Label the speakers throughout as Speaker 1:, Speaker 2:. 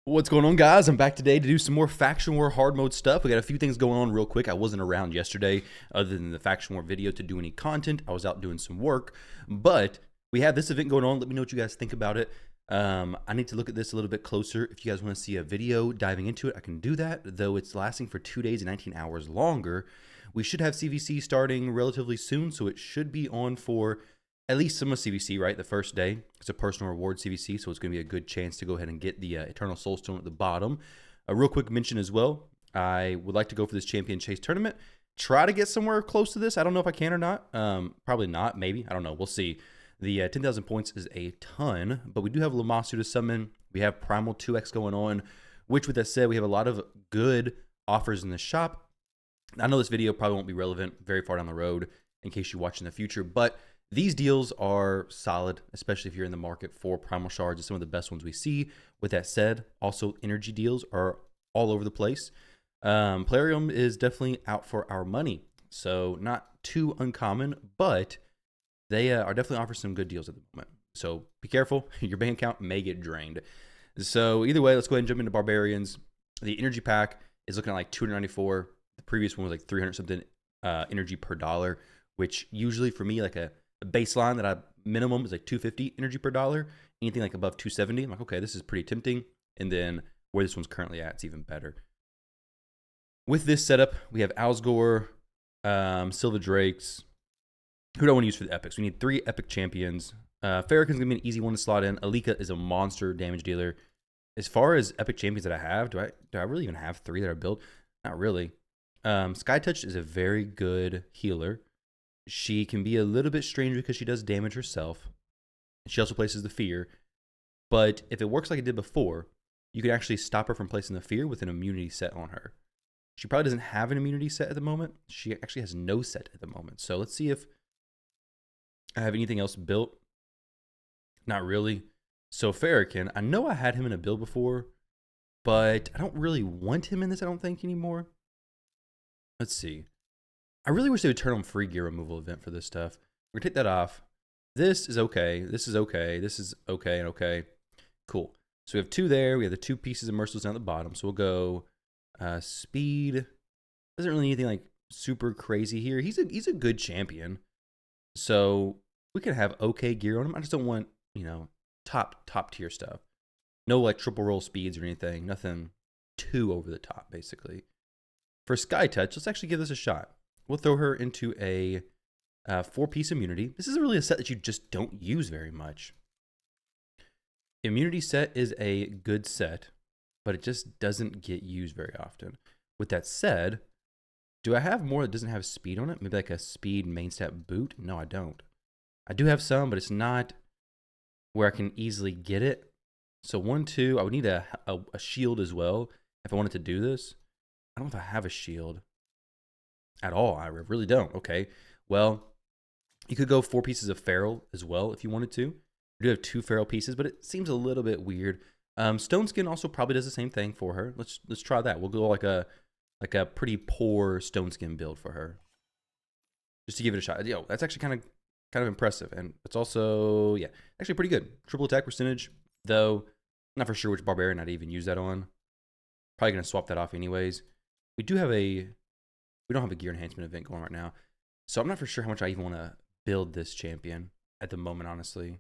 Speaker 1: What's going on, guys? I'm back today to do some more Faction War hard mode stuff. We got a few things going on real quick. I wasn't around yesterday other than the Faction War video to do any content. I was out doing some work, but we have this event going on. Let me know what you guys think about it. I need to look at this a little bit closer. If you guys want to see a video diving into it, I can do that, though it's lasting for 2 days and 19 hours longer. We should have CVC starting relatively soon, so it should be on for at least some of CVC, right? The first day. It's a personal reward CVC, so it's going to be a good chance to go ahead and get the Eternal Soulstone at the bottom. A real quick mention as well, I would like to go for this Champion Chase tournament. Try to get somewhere close to this. I don't know if I can or not. Probably not, maybe. I don't know. We'll see. The 10,000 points is a ton, but we do have Lammasu to summon. We have Primal 2X going on, which with that said, we have a lot of good offers in the shop. I know this video probably won't be relevant very far down the road in case you watch in the future, but these deals are solid, especially if you're in the market for Primal Shards. It's some of the best ones we see. With that said, also energy deals are all over the place. Plarium is definitely out for our money, so not too uncommon, but they are definitely offering some good deals at the moment. So be careful, your bank account may get drained. So either way, let's go ahead and jump into Barbarians. The energy pack is looking at like 294. The previous one was like 300 something energy per dollar, which usually for me, like a baseline that I minimum is like 250 energy per dollar. Anything like above 270, I'm like, okay, this is pretty tempting. And then where this one's currently at, it's even better. With this setup, we have Alsgore, Silva Drakes. Who do I want to use for the epics? We need 3 epic champions. Farrakhan's gonna be an easy one to slot in. Alika is a monster damage dealer. As far as epic champions that I have, do I really even have 3 that are built? Not really. Skytouch is a very good healer. She can be a little bit strange because she does damage herself. She also places the fear. But if it works like it did before, you can actually stop her from placing the fear with an immunity set on her. She probably doesn't have an immunity set at the moment. She actually has no set at the moment. So let's see if I have anything else built. Not really. So Farrakhan, I know I had him in a build before, but I don't really want him in this, I don't think, anymore. Let's see. I really wish they would turn on free gear removal event for this stuff. We're gonna take that off. This is okay. This is okay. This is okay and okay. Cool. So we have 2 there. We have the 2 pieces of merciless down at the bottom. So we'll go speed. Doesn't really need anything like super crazy here. He's a good champion. So we can have okay gear on him. I just don't want, you know, top tier stuff. No like triple roll speeds or anything. Nothing too over the top, basically. For Skytouch, let's actually give this a shot. We'll throw her into a 4-piece immunity. This is really a set that you just don't use very much. Immunity set is a good set, but it just doesn't get used very often. With that said, do I have more that doesn't have speed on it? Maybe like a speed main stat boot? No, I don't. I do have some, but it's not where I can easily get it. So 1, 2, I would need a shield as well if I wanted to do this. I don't know if I have a shield at all. I really don't. Okay. Well, you could go 4 pieces of feral as well if you wanted to. We do have 2 feral pieces, but it seems a little bit weird. Stone Skin also probably does the same thing for her. Let's try that. We'll go like a pretty poor Stone Skin build for her, just to give it a shot. Yo, that's actually kind of impressive, and it's also actually pretty good. Triple attack percentage, though. I'm not for sure which barbarian I'd even use that on. Probably gonna swap that off anyways. We don't have a gear enhancement event going right now, so I'm not for sure how much I even want to build this champion at the moment, honestly.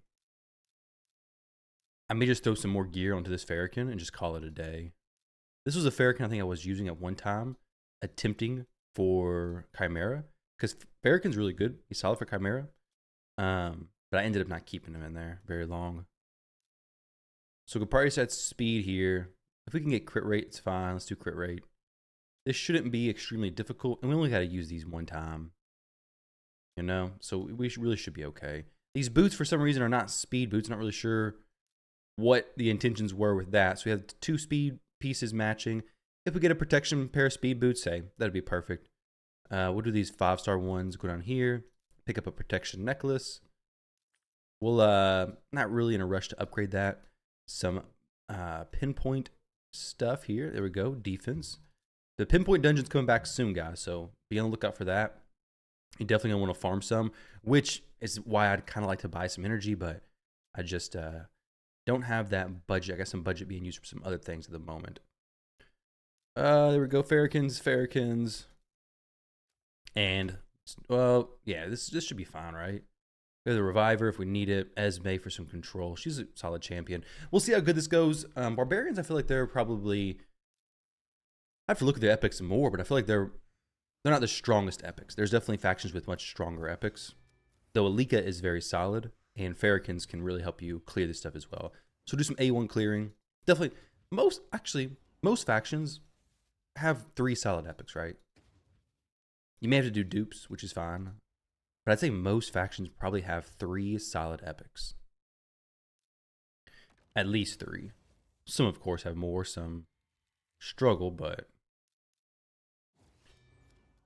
Speaker 1: I may just throw some more gear onto this Farrakhan and just call it a day. This was a Farrakhan I think I was using at one time, attempting for Chimera, because Farrakhan's really good. He's solid for Chimera, but I ended up not keeping him in there very long. So we could probably set speed here. If we can get crit rate, it's fine. Let's do crit rate. This shouldn't be extremely difficult, and we only got to use these 1 time. You know, so we really should be okay. These boots, for some reason, are not speed boots. I'm not really sure what the intentions were with that. So we have 2 speed pieces matching. If we get a protection pair of speed boots, hey, that'd be perfect. We'll do these 5-star ones. Go down here, pick up a protection necklace. We'll not really in a rush to upgrade that. Some pinpoint stuff here. There we go. Defense. The pinpoint dungeon's coming back soon, guys, so be on the lookout for that. You definitely gonna want to farm some, which is why I'd kind of like to buy some energy, but I just Don't have that budget. I got some budget being used for some other things at the moment. There we go. Farrakins. And, well, yeah, this should be fine, right? We have the Reviver if we need it. Esme for some control. She's a solid champion. We'll see how good this goes. Barbarians, I feel like they're probably... I have to look at their epics more, but I feel like they're not the strongest epics. There's definitely factions with much stronger epics. Though Alika is very solid, and Farrakins can really help you clear this stuff as well. So do some A1 clearing. Definitely, most factions have 3 solid epics, right? You may have to do dupes, which is fine. But I'd say most factions probably have 3 solid epics. At least 3. Some, of course, have more. Some struggle, but...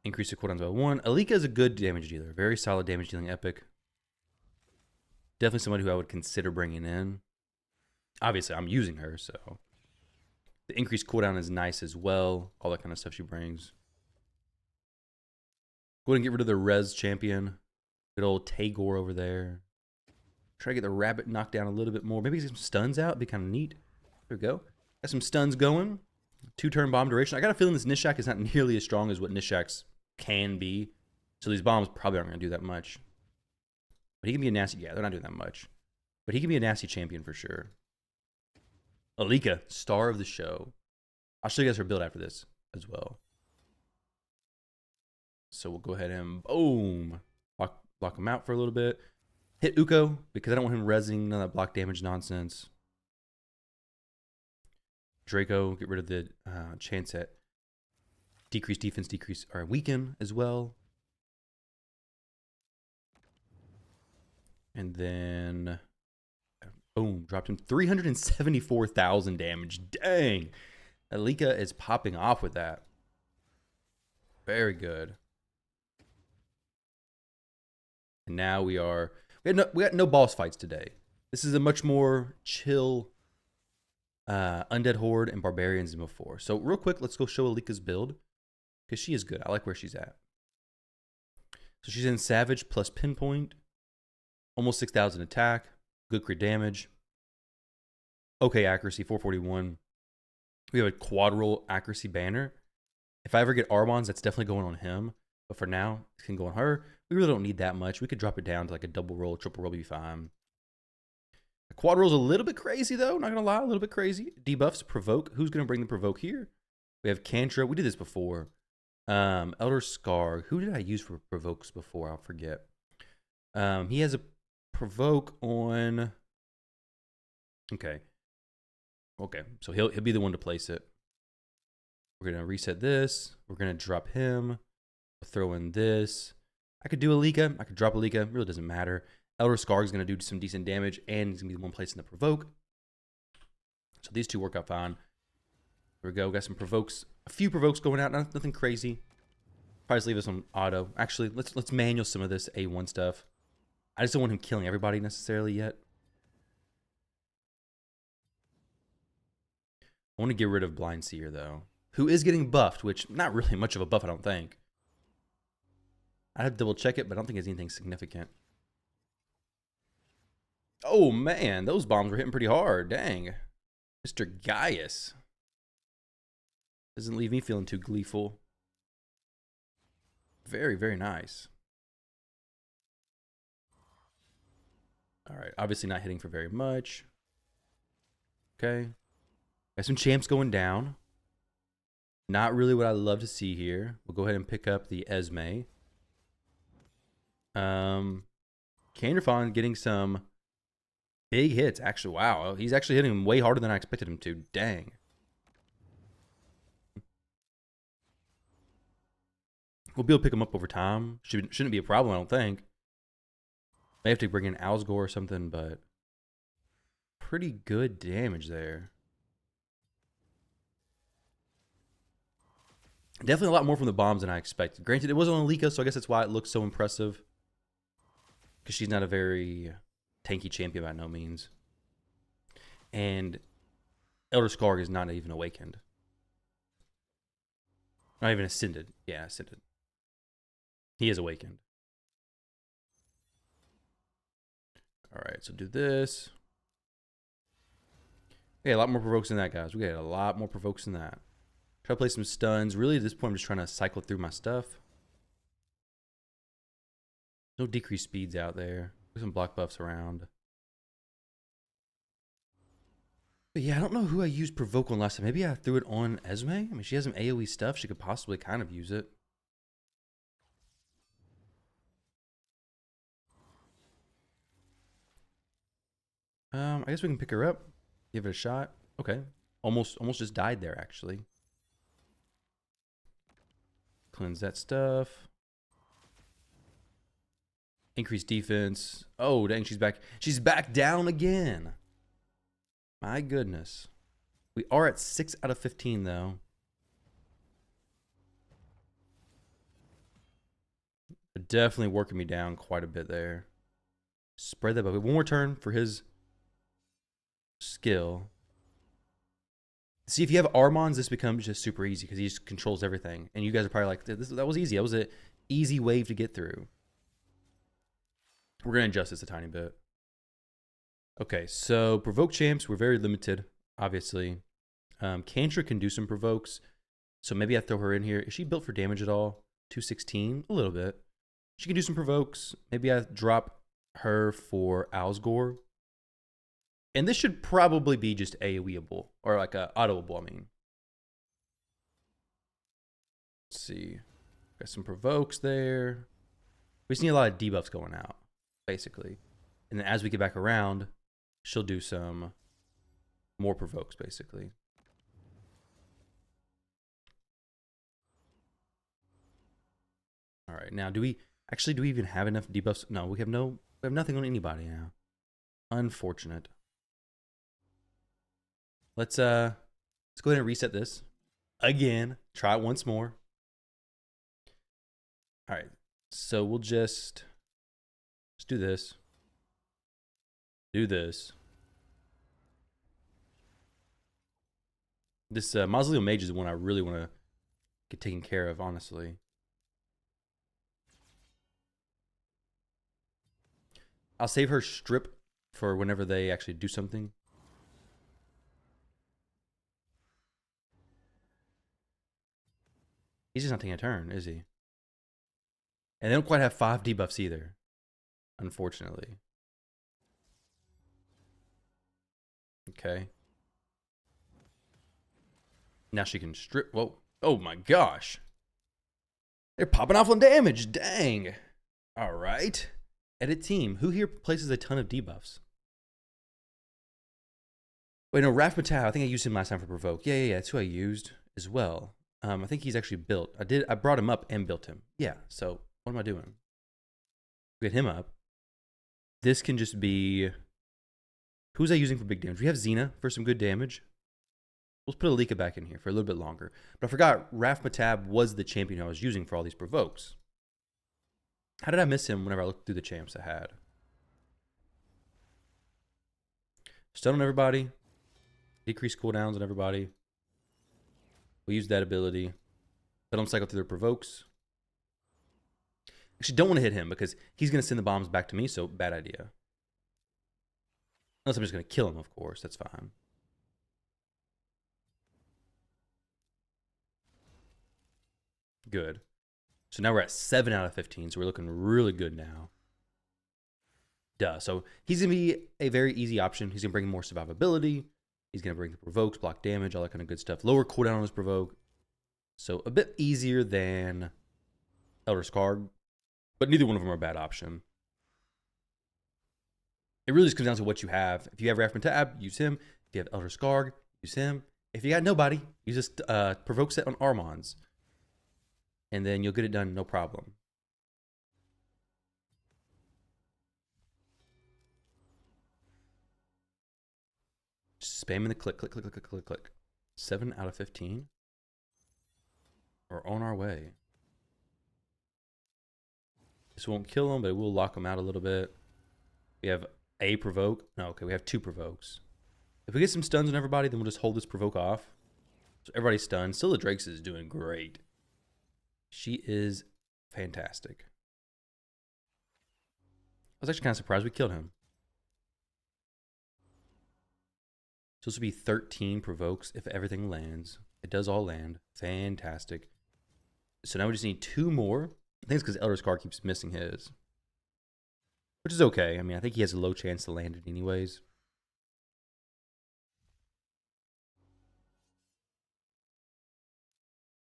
Speaker 1: Increase the cooldowns by 1. Alika is a good damage dealer. Very solid damage dealing epic. Definitely somebody who I would consider bringing in. Obviously, I'm using her, so... The increased cooldown is nice as well. All that kind of stuff she brings. Go ahead and get rid of the Res champion. Good old Tagore over there. Try to get the rabbit knocked down a little bit more. Maybe get some stuns out. It'd be kind of neat. There we go. Got some stuns going. 2-turn bomb duration. I got a feeling this Nishak is not nearly as strong as what Nishaks can be. So these bombs probably aren't going to do that much. But he can be a nasty... Yeah, they're not doing that much. But he can be a nasty champion for sure. Alika, star of the show. I'll show you guys her build after this as well. So we'll go ahead and boom. Block him out for a little bit. Hit Uko because I don't want him rezzing none of that block damage nonsense. Draco, get rid of the chance at decrease defense, or weaken as well. And then, boom, dropped him 374,000 damage. Dang. Alika is popping off with that. Very good. And now we got no boss fights today. This is a much more chill Undead Horde and Barbarians than before. So real quick, let's go show Alika's build. Because she is good. I like where she's at. So she's in Savage plus Pinpoint. Almost 6,000 attack. Good crit damage. Okay accuracy, 441. We have a quad roll accuracy banner. If I ever get Arbons, that's definitely going on him. But for now, it can go on her. We really don't need that much. We could drop it down to like a double roll, triple roll, be fine. The quad roll's a little bit crazy, though. Not going to lie, a little bit crazy. Debuffs, Provoke. Who's going to bring the Provoke here? We have Cantrip. We did this before. Elder Scar. Who did I use for Provokes before? I'll forget. He has a Provoke on... Okay. So he'll be the one to place it. We're going to reset this. We're going to drop him. We'll throw in this. I could do Alika. I could drop Alika. Really doesn't matter. Elder Scar is going to do some decent damage, and he's going to be the one placing the Provoke. So these two work out fine. There we go. Got some Provokes. A few Provokes going out. Nothing crazy. Probably just leave this on auto. Actually, let's manual some of this A1 stuff. I just don't want him killing everybody necessarily yet. I want to get rid of Blind Seer, though. Who is getting buffed, which not really much of a buff, I don't think. I'd have to double check it, but I don't think it's anything significant. Oh, man. Those bombs were hitting pretty hard. Dang. Mr. Gaius. Doesn't leave me feeling too gleeful. Very, very nice. All right. Obviously not hitting for very much. Okay. Got some champs going down. Not really what I love to see here. We'll go ahead and pick up the Esme. Canderfon getting some big hits. Actually, wow. He's actually hitting him way harder than I expected him to. Dang. We'll be able to pick him up over time. Shouldn't be a problem, I don't think. May have to bring in Alsgore or something, but pretty good damage there. Definitely a lot more from the bombs than I expected. Granted, it was on Alika, so I guess that's why it looks so impressive. Because she's not a very tanky champion by no means. And Elder Skarg is not even awakened. Not even ascended. Yeah, ascended. He is awakened. Alright, so do this. Okay, a lot more provokes than that, guys. We got a lot more provokes than that. Try to play some stuns. Really, at this point, I'm just trying to cycle through my stuff. No decreased speeds out there. There's some block buffs around. But yeah, I don't know who I used provoke on last time. Maybe I threw it on Esme. I mean, she has some AoE stuff. She could possibly kind of use it. I guess we can pick her up. Give it a shot. Okay. Almost just died there, actually. Cleanse that stuff. Increase defense. Oh, dang, she's back. She's back down again. My goodness. We are at 6 out of 15, though. They're definitely working me down quite a bit there. Spread that bucket. One more turn for his skill. See, if you have Armons, this becomes just super easy because he just controls everything. And you guys are probably like, that was easy. That was an easy wave to get through. We're going to adjust this a tiny bit. Okay, so provoke champs, we're very limited, obviously. Cantrip can do some provokes, so maybe I throw her in here. Is she built for damage at all? 216, a little bit. She can do some provokes. Maybe I drop her for Owlsgore. And this should probably be just AoEable, or like a autoable, I mean. Let's see. Got some provokes there. We just need a lot of debuffs going out, basically. And then as we get back around, she'll do some more provokes, basically. All right, now do we even have enough debuffs? No, we have nothing on anybody now. Unfortunate. Let's go ahead and reset this again. Try it once more. All right, so we'll just do this. Do this. This Mausoleum Mage is the one I really want to get taken care of, honestly. I'll save her strip for whenever they actually do something. He's just not taking a turn, is he? And they don't quite have 5 debuffs either, unfortunately. Okay. Now she can strip. Whoa. Oh my gosh. They're popping off on damage. Dang. All right. Edit team. Who here places a ton of debuffs? Wait, no, Raf Matau. I think I used him last time for provoke. Yeah. That's who I used as well. I think he's actually built. I brought him up and built him. Yeah. So what am I doing? Get him up. This can just be. Who's I using for big damage? We have Xena for some good damage. Let's put Alika back in here for a little bit longer. But I forgot Raf Matab was the champion I was using for all these provokes. How did I miss him whenever I looked through the champs I had? Stun on everybody. Decrease cooldowns on everybody. We'll use that ability. Let them cycle through their provokes. Actually, don't want to hit him because he's going to send the bombs back to me, so bad idea. Unless I'm just going to kill him, of course. That's fine. Good. So now we're at 7 out of 15, so we're looking really good now. Duh. So he's going to be a very easy option. He's going to bring more survivability. He's going to bring the provokes, block damage, all that kind of good stuff. Lower cooldown on his provoke. So a bit easier than Elder Scarred, but neither one of them are a bad option. It really just comes down to what you have. If you have Raf Tab, use him. If you have Elder Scarred, use him. If you got nobody, use this provoke set on Armons. And then you'll get it done, no problem. Just spamming the click. 7 out of 15. We're on our way. This won't kill them, but it will lock them out a little bit. We have a provoke. No, okay, we have 2 provokes. If we get some stuns on everybody, then we'll just hold this provoke off. So everybody's stunned. Still, the Drakes is doing great. She is fantastic. I was actually kind of surprised we killed him. So this will be 13 provokes if everything lands. It does all land. Fantastic. So now we just need 2 more. I think it's because Elder Scar keeps missing his. Which is okay. I mean, I think he has a low chance to land it anyways.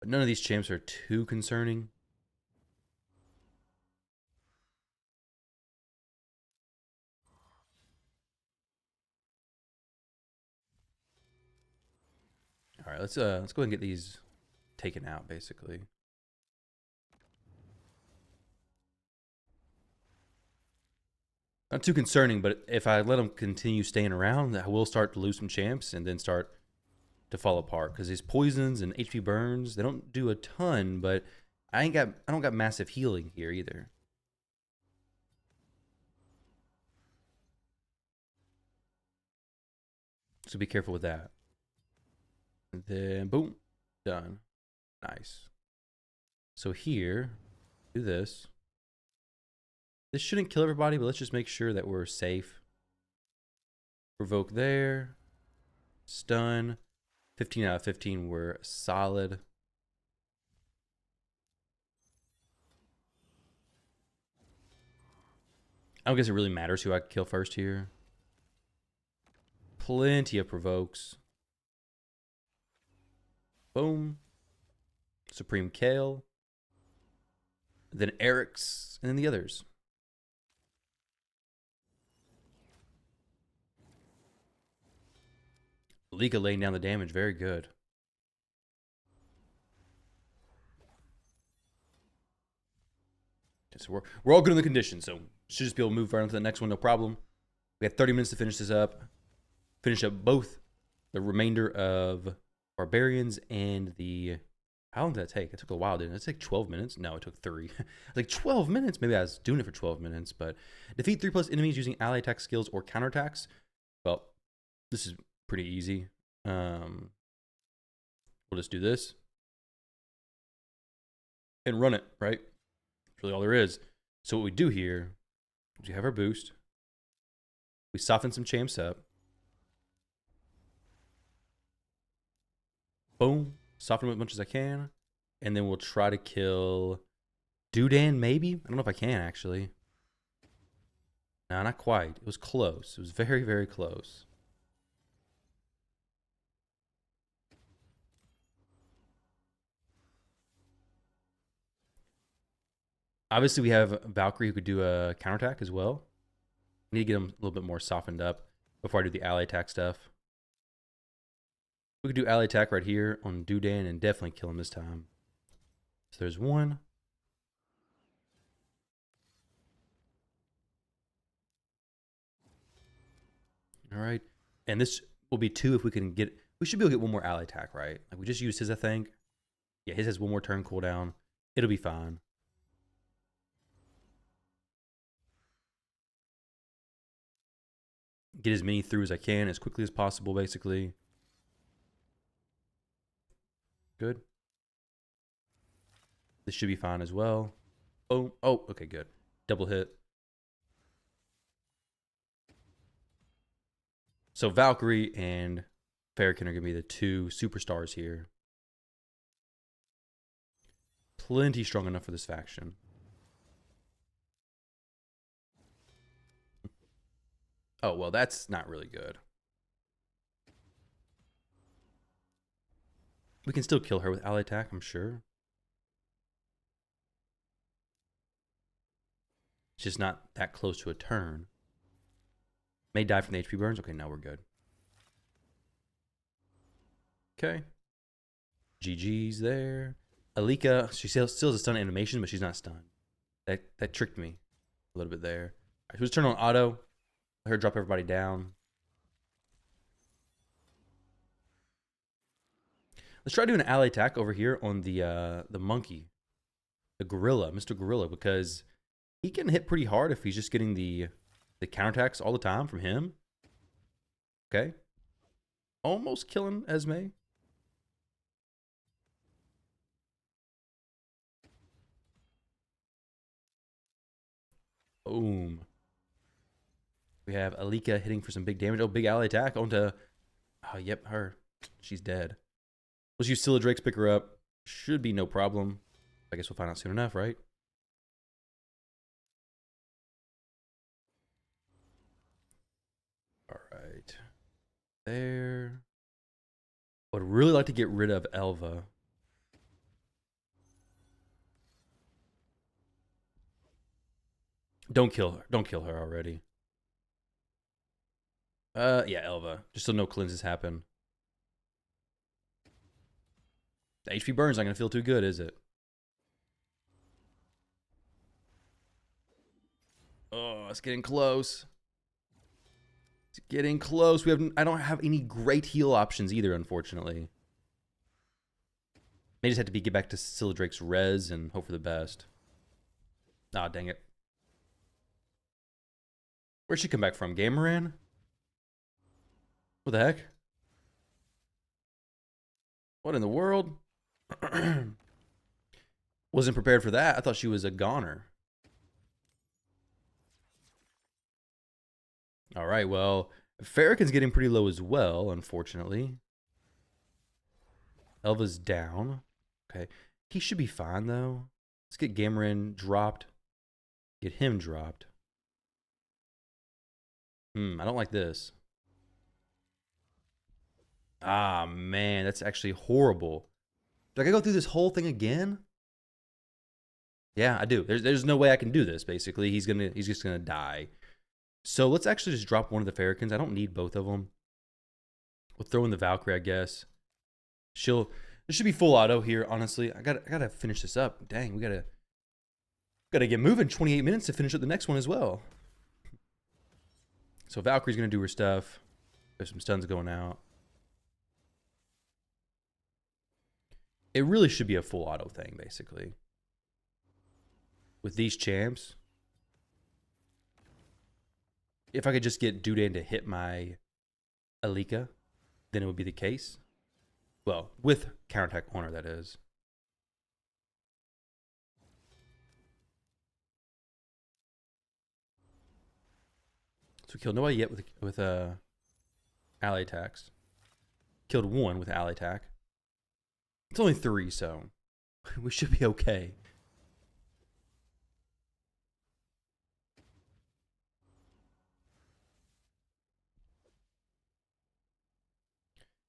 Speaker 1: But none of these champs are too concerning. All right, let's go ahead and get these taken out, basically. Not too concerning, but if I let them continue staying around, I will start to lose some champs and then start to fall apart. Because these poisons and HP burns, they don't do a ton, but I don't got massive healing here either. So be careful with that. And then boom, done. Nice. So here, do this. This shouldn't kill everybody, but let's just make sure that we're safe. Provoke there. Stun. 15 out of 15 were solid. I don't guess it really matters who I kill first here. Plenty of provokes. Boom. Supreme Kale. Then Eric's, and then the others. Lika laying down the damage, very good. Okay, so we're all good in the conditions, so should just be able to move right on to the next one, no problem. We have 30 minutes to finish this up. Finish up both the remainder of Barbarians and the... How long did that take? It took a while, didn't it? It took 12 minutes? No, it took 3. Like 12 minutes? Maybe I was doing it for 12 minutes, but defeat 3+ enemies using ally attack skills or counterattacks. Well, this is pretty easy. We'll just do this and run it, right? That's really all there is. So what we do here is we have our boost. We soften some champs up. Boom. Soften them as much as I can. And then we'll try to kill Dudan, maybe? I don't know if I can, actually. No, not quite. It was close. It was very, very close. Obviously, we have Valkyrie who could do a counterattack as well. I need to get him a little bit more softened up before I do the ally attack stuff. We could do ally attack right here on Dudan and definitely kill him this time. So there's one. All right. And this will be 2 if we can get... We should be able to get one more ally attack, right? Like we just used his, I think. Yeah, his has one more turn cooldown. It'll be fine. Get as many through as I can as quickly as possible, basically. Good. This should be fine as well. Oh, okay, good. Double hit. So Valkyrie and Farrakhan are going to be the 2 superstars here. Plenty strong enough for this faction. Oh, well, that's not really good. We can still kill her with ally attack, I'm sure. It's just not that close to a turn. May die from the HP burns. Okay, now we're good. Okay. GG's there. Alika, she still has a stun animation, but she's not stunned. That tricked me a little bit there. All right, so let's turn on auto. Let her drop everybody down. Let's try doing an ally attack over here on the monkey, the gorilla, Mr. Gorilla, because he can hit pretty hard if he's just getting the counterattacks all the time from him. Okay. Almost killing Esme. Boom. We have Alika hitting for some big damage. Oh, big ally attack onto Oh, yep, her. She's dead. Let's use Scylla Drake's pick her up. Should be no problem. I guess we'll find out soon enough, right? All right. There. Would really like to get rid of Elva. Don't kill her. Don't kill her already. Yeah, Elva. Just so no cleanses happen. The HP burn's not gonna feel too good, is it? Oh, it's getting close. It's getting close. I don't have any great heal options either, unfortunately. May just have to get back to Scylla Drake's res and hope for the best. Ah, dang it. Where'd she come back from? Gameran? What the heck? What in the world? Wasn't prepared for that. I thought she was a goner. All right, well, Farrakhan's getting pretty low as well, unfortunately. Elva's down. Okay. He should be fine, though. Let's get Gameran dropped. Get him dropped. I don't like this. Ah, man, that's actually horrible. Do I gotta go through this whole thing again? Yeah, I do. There's no way I can do this, basically. He's just gonna die. So let's actually just drop one of the Farrakhan's. I don't need both of them. We'll throw in the Valkyrie, I guess. This should be full auto here, honestly. I gotta finish this up. Dang, we gotta get moving. 28 minutes to finish up the next one as well. So Valkyrie's gonna do her stuff. There's some stuns going out. It really should be a full auto thing, basically. With these champs, if I could just get Dudan to hit my Alika, then it would be the case. Well, with counterattack honor, that is. So we killed nobody yet with ally attacks. Killed one with ally attack. It's only 3, so we should be okay.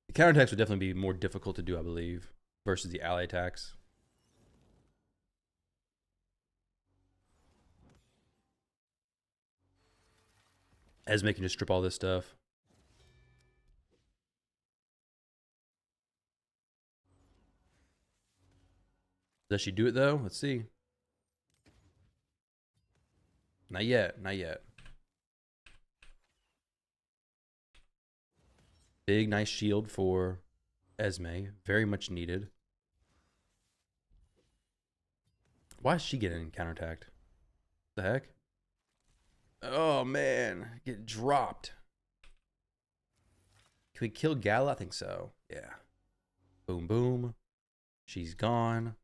Speaker 1: The counterattacks would definitely be more difficult to do, I believe, versus the ally attacks. Esme can just strip all this stuff. Does she do it though? Let's see. Not yet. Not yet. Big, nice shield for Esme. Very much needed. Why is she getting counterattacked? The heck? Oh, man. Get dropped. Can we kill Gala? I think so. Yeah. Boom, boom. She's gone.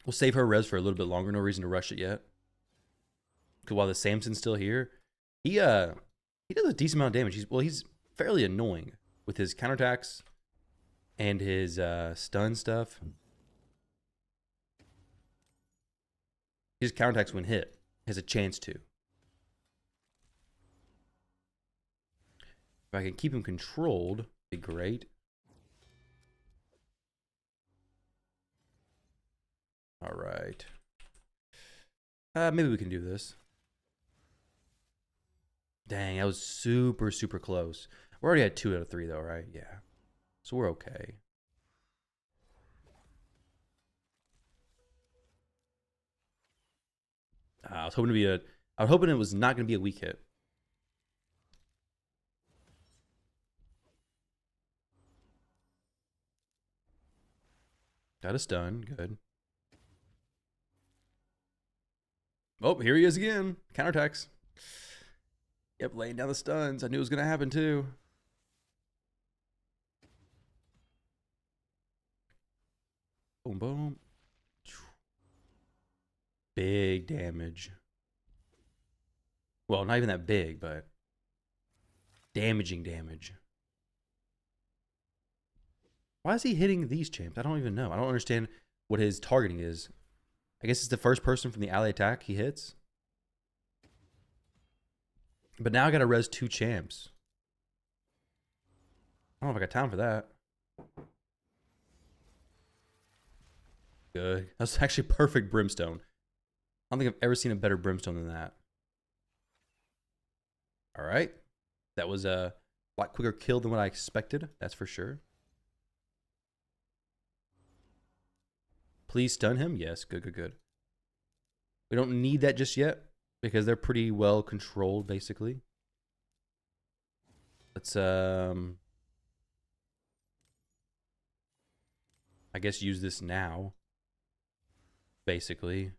Speaker 1: We'll save her res for a little bit longer. No reason to rush it yet. Because while the Samson's still here, he does a decent amount of damage. He's fairly annoying with his counterattacks and his stun stuff. His counterattacks when hit has a chance to. If I can keep him controlled, be great. All right. Maybe we can do this. Dang, that was super, super close. We're already at 2 out of 3 though, right? Yeah. So we're okay. I was hoping it was not going to be a weak hit. Got a stun. Good. Oh, here he is again. Counterattacks. Yep, laying down the stuns. I knew it was going to happen too. Boom, boom. Big damage. Well, not even that big, but damaging damage. Why is he hitting these champs? I don't even know. I don't understand what his targeting is. I guess it's the first person from the ally attack he hits. But now I gotta res 2 champs. I don't know if I got time for that. Good. That's actually perfect brimstone. I don't think I've ever seen a better brimstone than that. All right. That was a lot quicker kill than what I expected. That's for sure. Please stun him. Yes. Good, good, good. We don't need that just yet because they're pretty well controlled, basically. Let's, I guess use this now. Basically.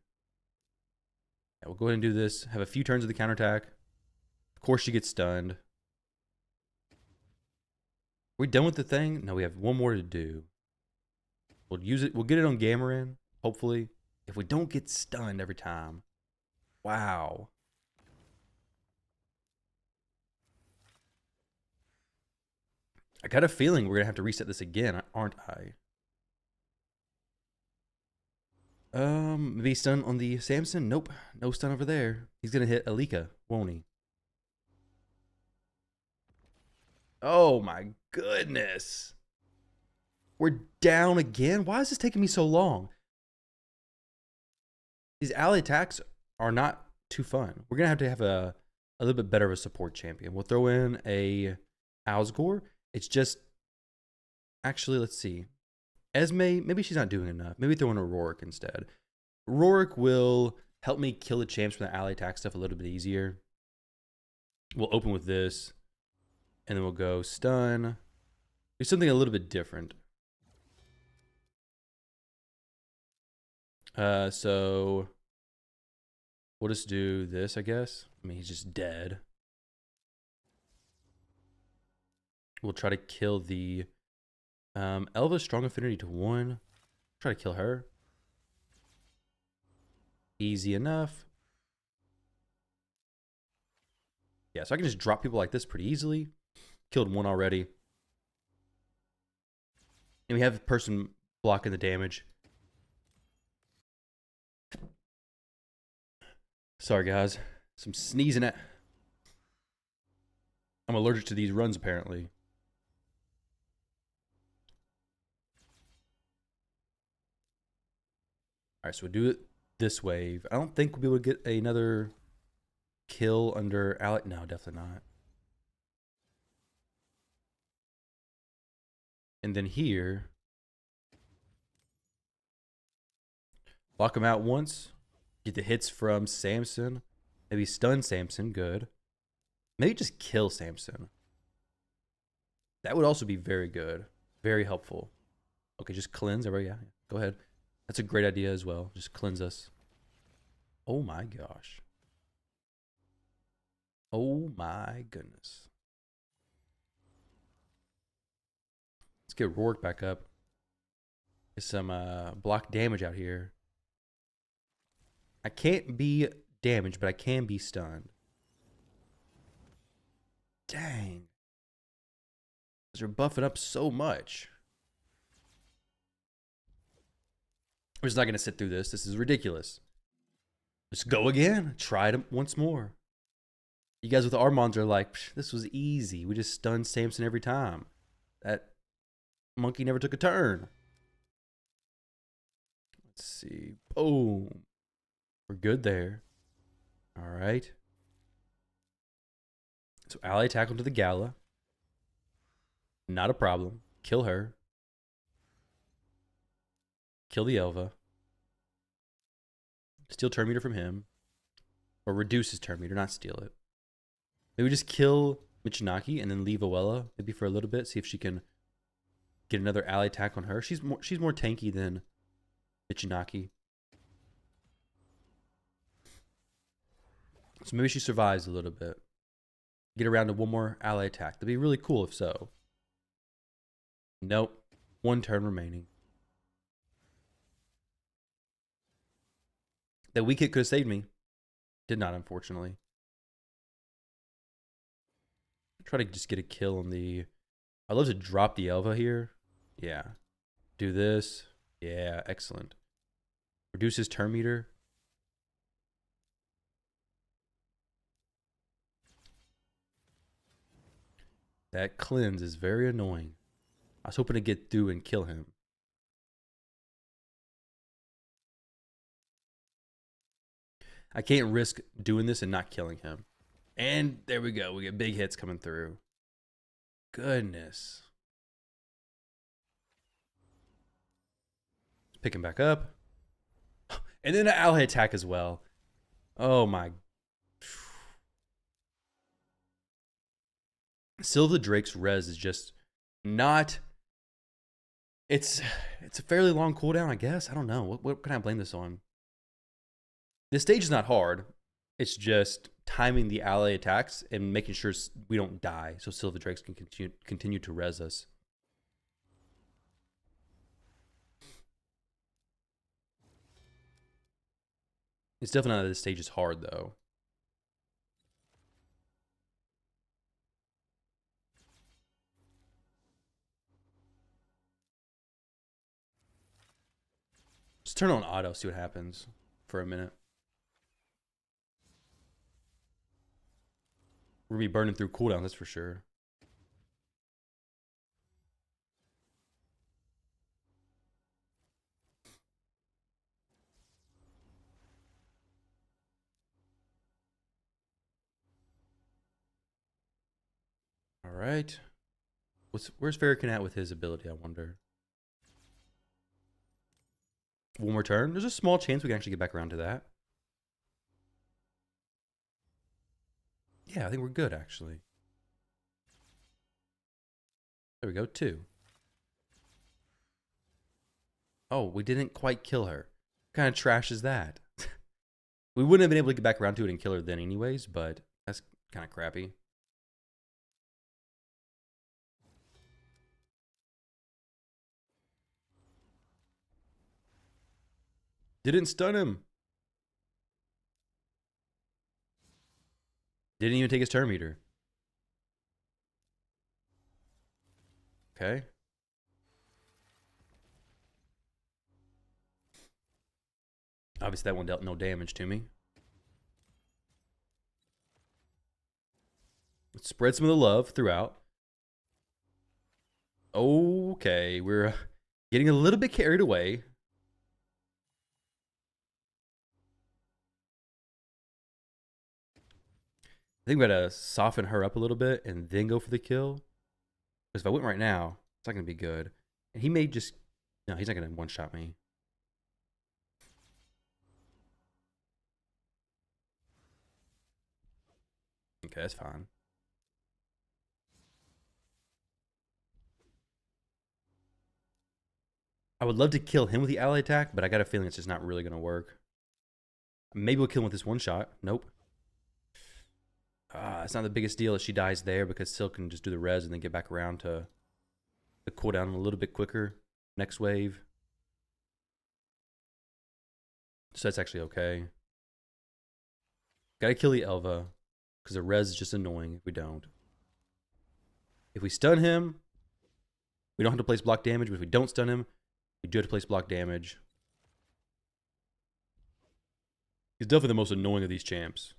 Speaker 1: Yeah, we'll go ahead and do this. Have a few turns of the counterattack. Of course she gets stunned. Are we done with the thing? No, we have one more to do. We'll use it. We'll get it on Gamarin, hopefully. If we don't get stunned every time. Wow. I got a feeling we're going to have to reset this again, aren't I? Maybe stun on the Samson? Nope. No stun over there. He's going to hit Alika, won't he? Oh my goodness. We're down again? Why is this taking me so long? These ally attacks are not too fun. We're going to have a little bit better of a support champion. We'll throw in a Ausgore. It's just... Actually, let's see. Esme, maybe she's not doing enough. Maybe throw in a Rorik instead. Rorik will help me kill the champs from the ally attack stuff a little bit easier. We'll open with this. And then we'll go stun. Do something a little bit different. So we'll just do this, I guess. I mean, he's just dead. We'll try to kill the Elva's strong affinity to 1. Try to kill her. Easy enough. Yeah, so I can just drop people like this pretty easily. Killed 1 already. And we have a person blocking the damage. Sorry, guys. Some sneezing at. I'm allergic to these runs, apparently. All right, so we'll do it this wave. I don't think we'll be able to get another kill under Alec. No, definitely not. And then here, lock him out once. Get the hits from Samson. Maybe stun Samson. Good. Maybe just kill Samson. That would also be very good. Very helpful. Okay, just cleanse. Everybody, yeah. Go ahead. That's a great idea as well. Just cleanse us. Oh my gosh. Oh my goodness. Let's get Rorik back up. Get some block damage out here. I can't be damaged, but I can be stunned. Dang. They're buffing up so much. We're just not going to sit through this. This is ridiculous. Let's go again. Try it once more. You guys with the Armands are like, this was easy. We just stunned Samson every time. That monkey never took a turn. Let's see. Boom. We're good there. All right. So ally tackle to the Gala. Not a problem. Kill her. Kill the Elva. Steal turn meter from him. Or reduce his turn meter, not steal it. Maybe just kill Michinaki and then leave Oella maybe for a little bit. See if she can get another ally attack on her. She's more tanky than Michinaki. So maybe she survives a little bit. Get around to one more ally attack. That'd be really cool if so. Nope. 1 turn remaining. That weak hit could have saved me. Did not, unfortunately. Try to just get a kill on the... I'd love to drop the Elva here. Yeah. Do this. Yeah, excellent. Reduce his turn meter. That cleanse is very annoying. I was hoping to get through and kill him. I can't risk doing this and not killing him. And there we go. We get big hits coming through. Goodness. Pick him back up. And then an ally attack as well. Oh my. Sylva Drake's res is just not... It's a fairly long cooldown, I guess. I don't know. What can I blame this on? This stage is not hard. It's just timing the ally attacks and making sure we don't die so Sylva Drakes can continue to res us. It's definitely not that this stage is hard, though. Just turn on auto, see what happens for a minute. We're gonna be burning through cooldowns, that's for sure. All right. Where's Farrakhan at with his ability, I wonder? One more turn? There's a small chance we can actually get back around to that. Yeah, I think we're good, actually. There we go, 2. Oh, we didn't quite kill her. What kind of trash is that? We wouldn't have been able to get back around to it and kill her then anyways, but that's kind of crappy. Didn't stun him. Didn't even take his turn meter. Okay. Obviously that one dealt no damage to me. Let's spread some of the love throughout. Okay, we're getting a little bit carried away. I think we gotta soften her up a little bit and then go for the kill. Because if I went right now, it's not gonna be good. And he may just... No, he's not gonna one-shot me. Okay, that's fine. I would love to kill him with the ally attack, but I got a feeling it's just not really gonna work. Maybe we'll kill him with this one shot. Nope. It's not the biggest deal if she dies there because Silk can just do the res and then get back around to the cooldown a little bit quicker. Next wave. So that's actually okay. Gotta kill the Elva because the res is just annoying if we don't. If we stun him, we don't have to place block damage, but if we don't stun him, we do have to place block damage. He's definitely the most annoying of these champs.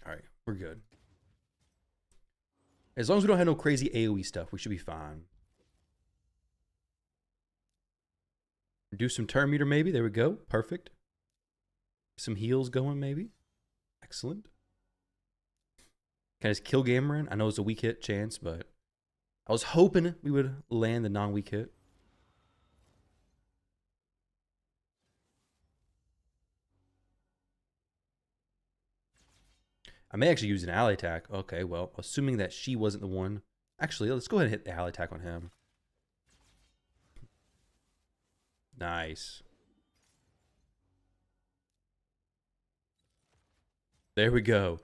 Speaker 1: Alright, we're good. As long as we don't have no crazy AoE stuff, we should be fine. Reduce some turn meter maybe. There we go. Perfect. Some heals going maybe. Excellent. Can I just kill Gameran? I know it's a weak hit chance, but I was hoping we would land the non-weak hit. I may actually use an ally attack. Okay, well, assuming that she wasn't the one. Actually, let's go ahead and hit the ally attack on him. Nice. There we go.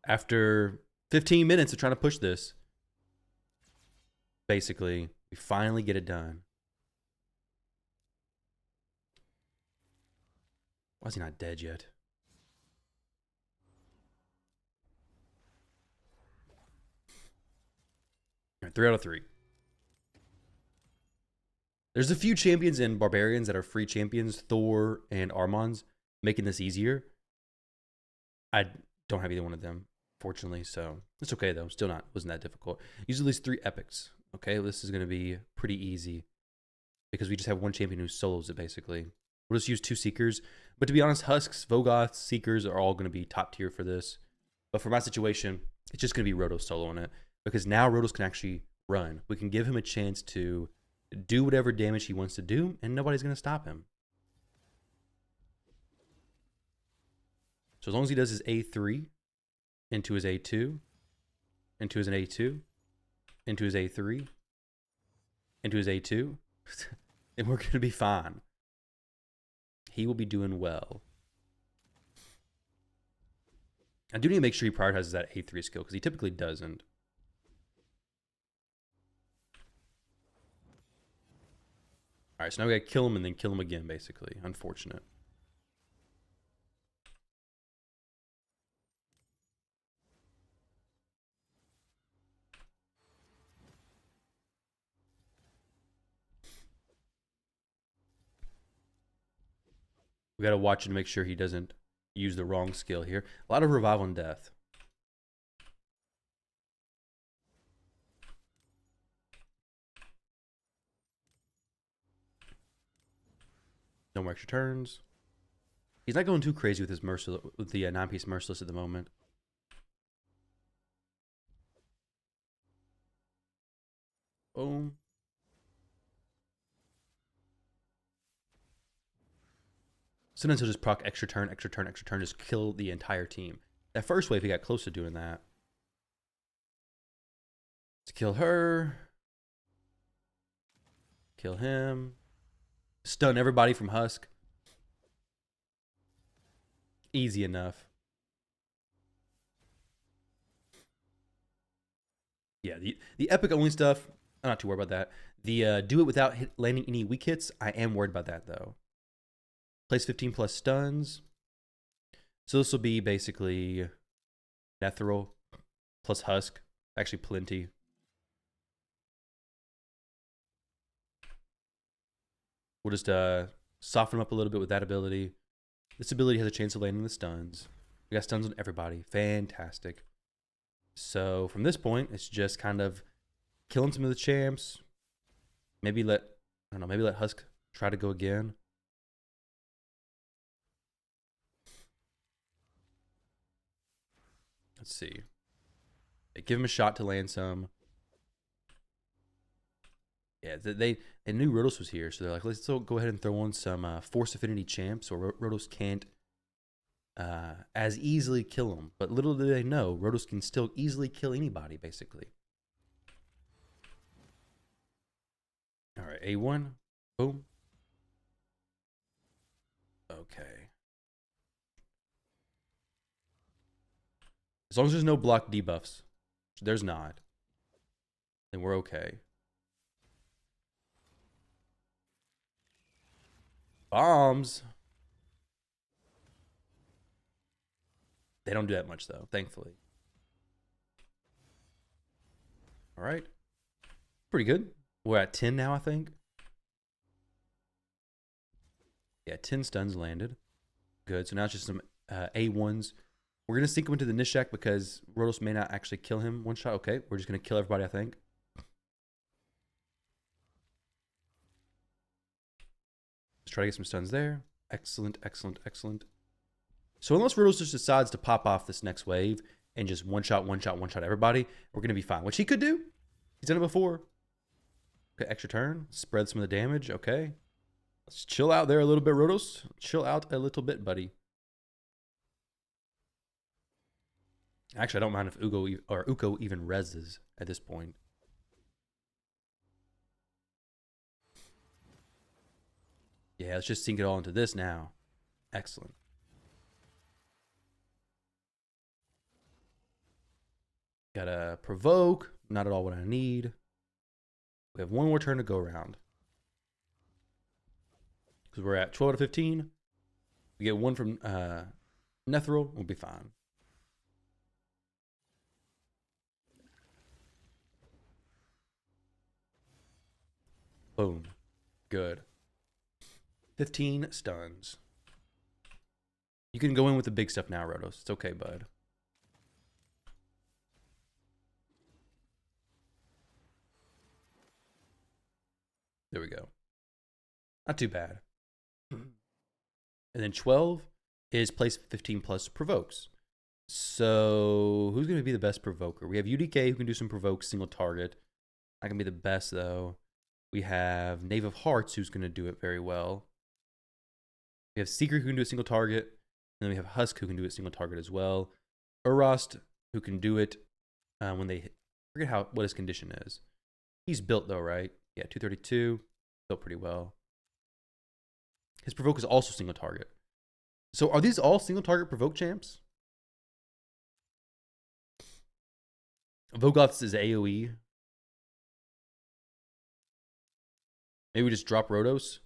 Speaker 1: After 15 minutes of trying to push this, basically, we finally get it done. Why is he not dead yet? All right, 3 out of 3. There's a few champions in Barbarians that are free champions, Thor and Armons, making this easier. I don't have either one of them, fortunately, so it's okay though. Still wasn't that difficult. Use at least 3 epics. Okay, this is gonna be pretty easy because we just have one champion who solos it basically. We'll just use 2 Seekers, but to be honest, Husks, Vogoths, Seekers are all gonna be top tier for this. But for my situation, it's just gonna be Rotos soloing it because now Rotos can actually run. We can give him a chance to do whatever damage he wants to do, and nobody's gonna stop him. So as long as he does his A3 into his A2, into his A2, into his A3, into his A2, then we're going to be fine. He will be doing well. I do need to make sure he prioritizes that A3 skill because he typically doesn't. All right, so now we got to kill him and then kill him again, basically. Unfortunate. We got to watch and make sure he doesn't use the wrong skill here. A lot of revival and death. No more extra turns. He's not going too crazy with his with the 9-piece merciless at the moment. Boom. Sometimes he'll just proc extra turn, extra turn, extra turn, just kill the entire team. That first wave, he got close to doing that. Let's kill her. Kill him. Stun everybody from Husk. Easy enough. Yeah, the epic only stuff, I'm not too worried about that. The do it without landing any weak hits, I am worried about that though. Place 15 plus stuns. So this will be basically Netheril plus Husk. Actually plenty. We'll just soften him up a little bit with that ability. This ability has a chance of landing the stuns. We got stuns on everybody. Fantastic. So from this point, it's just kind of killing some of the champs. Maybe let Husk try to go again. Let's see. Give him a shot to land some. Yeah, they knew Rotos was here, so they're like, let's go ahead and throw on some Force Affinity champs, or Rotos can't as easily kill him. But little do they know, Rotos can still easily kill anybody, basically. All right, A1. Boom. Okay. As long as there's no block debuffs, there's not, then we're okay. Bombs. They don't do that much though, thankfully. All right. Pretty good. We're at 10 now, I think. Yeah, 10 stuns landed. Good. So now it's just some A1s. We're going to sink him into the Nishak because Rotos may not actually kill him one shot. Okay, we're just going to kill everybody, I think. Let's try to get some stuns there. Excellent, excellent, excellent. So unless Rotos just decides to pop off this next wave and just one-shot everybody, we're going to be fine. Which he could do. He's done it before. Okay, extra turn. Spread some of the damage. Okay. Let's chill out there a little bit, Rotos. Chill out a little bit, buddy. Actually, I don't mind if Uko even reses at this point. Yeah, let's just sink it all into this now. Excellent. Gotta provoke. Not at all what I need. We have one more turn to go around. Because we're at 12 out of 15. We get one from Nethril, we'll be fine. Boom. Good. 15 stuns. You can go in with the big stuff now, Rotos. It's okay, bud. There we go. Not too bad. And then 12 is place 15 plus provokes. So who's going to be the best provoker? We have UDK who can do some provokes, single target. Not going to be the best, though. We have Knave of Hearts who's going to do it very well. We have Seeker who can do a single target. And then we have Husk who can do it single target as well. Urost who can do it when they hit. I forget what his condition is. He's built though, right? Yeah, 232. Built pretty well. His provoke is also single target. So are these all single target provoke champs? Vogoth's is AoE. Maybe we just drop Rotos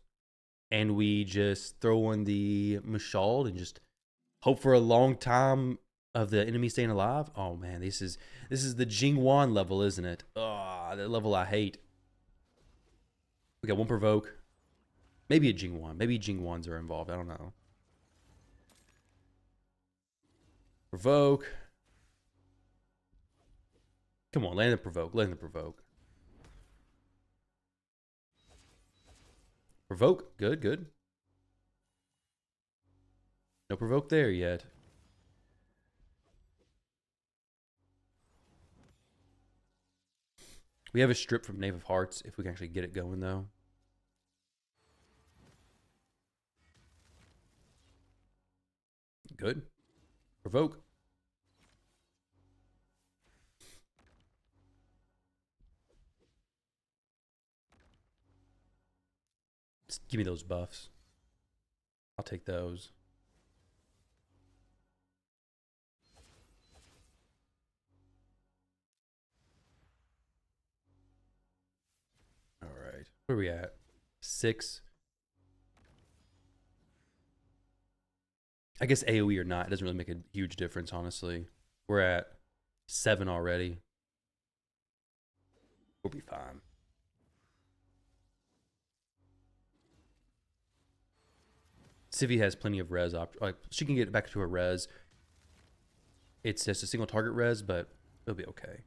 Speaker 1: and we just throw on the Mashald and just hope for a long time of the enemy staying alive. Oh man, this is the Jingwan level, isn't it? Oh, that level I hate. We got one provoke. Maybe a Jingwan. Maybe Jingwans are involved. I don't know. Provoke. Come on, land the provoke. Land the provoke. Provoke. Good, good. No provoke there yet. We have a strip from Knave of Hearts if we can actually get it going, though. Good. Provoke. Just give me those buffs. I'll take those. All right. Where are we at? 6. I guess AoE or not, it doesn't really make a huge difference, honestly. We're at 7 already. We'll be fine. Civi has plenty of res like she can get back to her res. It's just a single target res, but it'll be okay.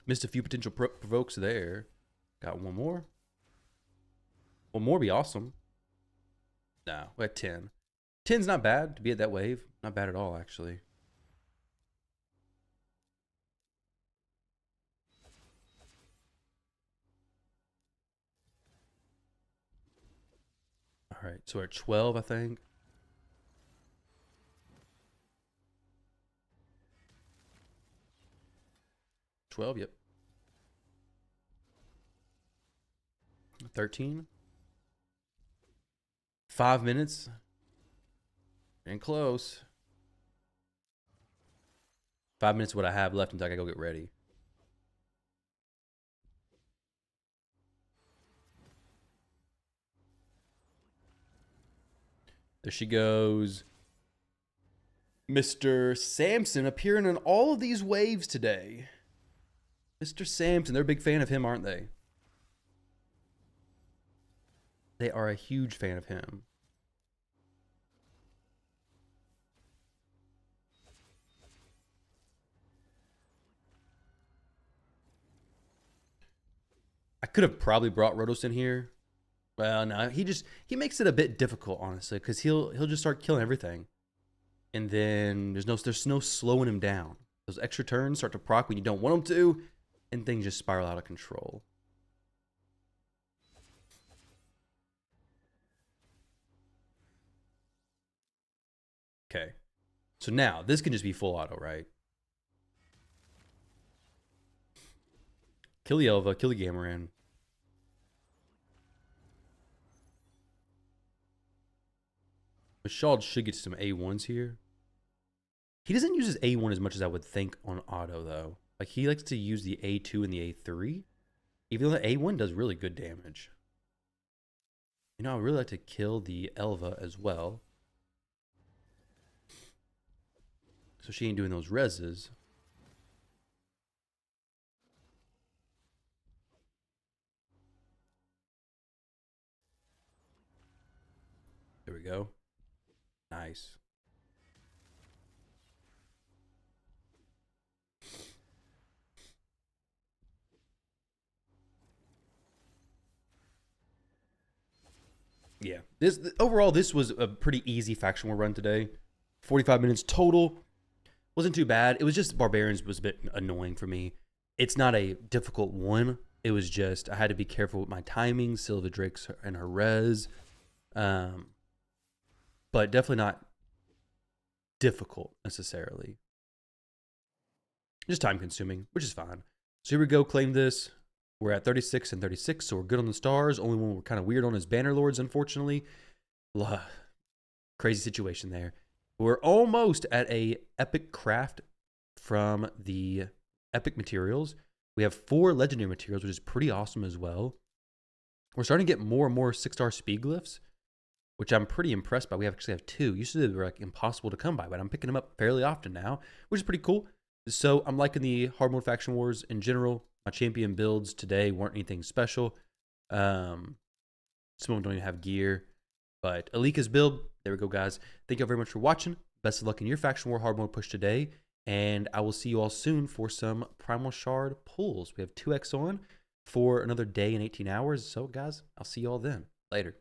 Speaker 1: Missed a few potential provokes there. Got one more. One more be awesome. No, we're at 10. 10's not bad to be at that wave. Not bad at all, actually. All right, so we're at 12, I think. Yep. 13. 5 minutes. And close. 5 minutes what I have left until I gotta go get ready. There she goes. Mr. Samson appearing in all of these waves today. Mr. Samson, they're a big fan of him, aren't they? They are a huge fan of him. I could have probably brought Rotos in here. Well, no, he makes it a bit difficult, honestly, because he'll just start killing everything. And then there's no slowing him down. Those extra turns start to proc when you don't want them to, and things just spiral out of control. Okay. So now, this can just be full auto, right? Kill the Elva, kill the Gamaran. Mashald should get some A1s here. He doesn't use his A1 as much as I would think on auto, though. Like, he likes to use the A2 and the A3. Even though the A1 does really good damage. You know, I would really like to kill the Elva as well. So she ain't doing those reses. There we go. Nice. Yeah. Overall, this was a pretty easy faction war run today. 45 minutes total. Wasn't too bad. It was just Barbarians was a bit annoying for me. It's not a difficult one. It was just I had to be careful with my timing, Sylva Drake's and her res. But definitely not difficult necessarily. Just time consuming, which is fine. So here we go, claim this. We're at 36 and 36, so we're good on the stars. Only one we're kind of weird on is Bannerlords, unfortunately. Crazy situation there. We're almost at a epic craft from the epic materials. We have 4 legendary materials, which is pretty awesome as well. We're starting to get more and more 6-star speed glyphs, which I'm pretty impressed by. We actually have 2. Usually they were like impossible to come by, but I'm picking them up fairly often now, which is pretty cool. So I'm liking the hard mode faction wars in general. My champion builds today weren't anything special. Some of them don't even have gear. But Alika's build, there we go, guys. Thank you all very much for watching. Best of luck in your faction war hard mode push today. And I will see you all soon for some Primal Shard pulls. We have 2x on for another day and 18 hours. So, guys, I'll see you all then. Later.